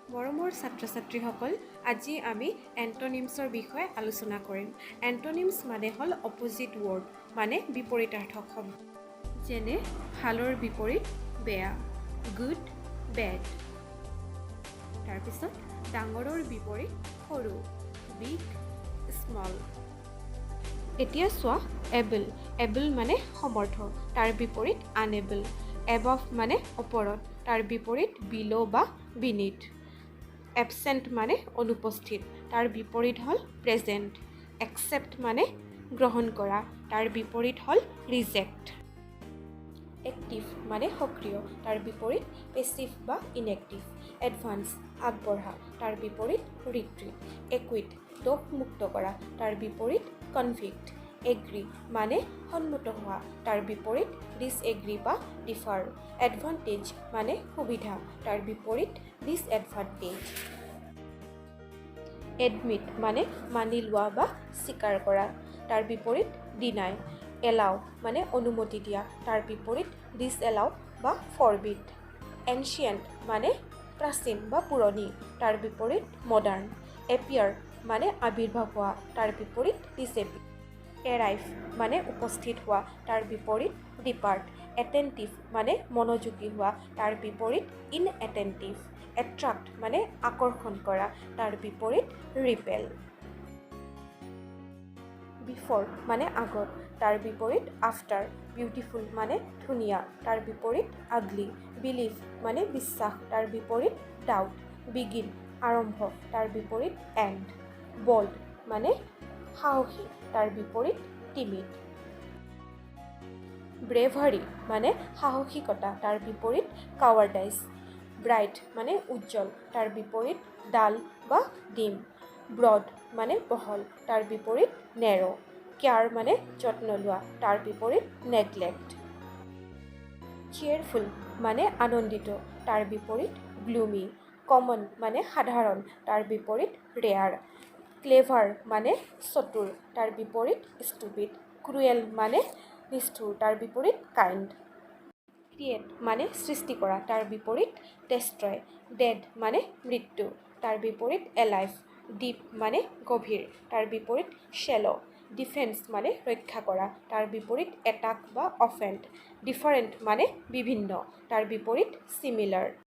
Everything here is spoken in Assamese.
মৰমৰ ছাত্ৰ-ছাত্ৰীসকল, আজি আমি এণ্টনিমছৰ বিষয়ে আলোচনা কৰিম। এণ্টনিমছ মানে হ'ল অপজিট ৱৰ্ড, মানে বিপৰীতাৰ্থক শব্দ। যেনে ভালৰ বিপৰীত বেয়া, গুড, বেড। তাৰপিছত ডাঙৰৰ বিপৰীত সৰু, বিগ, স্মল। এতিয়া চোৱা এবল। এবল মানে সমৰ্থ, তাৰ বিপৰীত আনএবল। এবভ মানে ওপৰত, তাৰ বিপৰীত বিল' বা বিনিথ। এবচেণ্ট মানে অনুপস্থিত, তাৰ বিপৰীত হ'ল প্ৰেজেণ্ট। একচেপ্ট মানে গ্ৰহণ কৰা, তাৰ বিপৰীত হ'ল ৰিজেক্ট। এক্টিভ মানে সক্ৰিয়, তাৰ বিপৰীত পেছিভ বা ইনএক্টিভ। এডভান্স আগবঢ়া, তাৰ বিপৰীত ৰিট্ৰিট। একুইট দোষমুক্ত কৰা, তাৰ বিপৰীত কনভিক্ট। এগ্ৰী মানে সন্মত হোৱা, তাৰ বিপৰীত ডিছএগ্ৰী বা ডিফাৰ। এডভান্টেজ মানে সুবিধা, তাৰ বিপৰীত ডিছএডভান্টেজ। এডমিট মানে মানি লোৱা বা স্বীকাৰ কৰা, তাৰ বিপৰীত ডিনাই। এলাউ মানে অনুমতি দিয়া, তাৰ বিপৰীত ডিছএলাউ বা ফৰবিড। এনচিয়েণ্ট মানে প্ৰাচীন বা পুৰণি, তাৰ বিপৰীত মডাৰ্ণ। এপিয়াৰ মানে আৱিৰ্ভাৱ হোৱা, তাৰ বিপৰীত ডিছএপিয়াৰ। এৰাইভ মানে উপস্থিত হোৱা, তাৰ বিপৰীত ডিপাৰ্ট। এটেণ্টিভ মানে মনোযোগী হোৱা, তাৰ বিপৰীত ইনএটেণ্টিভ। এট্ৰাক্ট মানে আকৰ্ষণ কৰা, তাৰ বিপৰীত ৰিপেল। বিফৰ মানে আগত, তাৰ বিপৰীত আফটাৰ। বিউটিফুল মানে ধুনীয়া, তাৰ বিপৰীত আগলি। বিলিভ মানে বিশ্বাস, তাৰ বিপৰীত ডাউট। বিগিন আৰম্ভ, তাৰ বিপৰীত এণ্ড। বল্ড মানে সাহসী, তাৰ বিপৰীত টিমিড। ব্ৰেভাৰী মানে সাহসিকতা, তাৰ বিপৰীত কাৱাৰ্ডাইজ। ব্ৰাইট মানে উজ্জ্বল, তাৰ বিপৰীত ডাল বা ডিম। ব্ৰড মানে বহল, তাৰ বিপৰীত নেৰ'। কেয়াৰ মানে যত্ন লোৱা, তাৰ বিপৰীত নেগলেক্ট। চিয়েৰফুল মানে আনন্দিত, তাৰ বিপৰীত গ্লুমি। কমন মানে সাধাৰণ, তাৰ বিপৰীত ৰেয়াৰ। ক্লেভাৰ মানে চতুৰ, তাৰ বিপৰীত ষ্টুপিড। ক্ৰুৱেল মানে নিষ্ঠুৰ, তাৰ বিপৰীত কাইণ্ড। ক্ৰিয়েট মানে সৃষ্টি কৰা, তাৰ বিপৰীত ডেষ্ট্ৰয়। ডেড মানে মৃত্যু, তাৰ বিপৰীত এলাইভ। ডিপ মানে গভীৰ, তাৰ বিপৰীত শ্বেল'। ডিফেন্স মানে ৰক্ষা কৰা, তাৰ বিপৰীত এটাক বা অফেণ্ড। ডিফাৰেণ্ট মানে বিভিন্ন, তাৰ বিপৰীত চিমিলাৰ।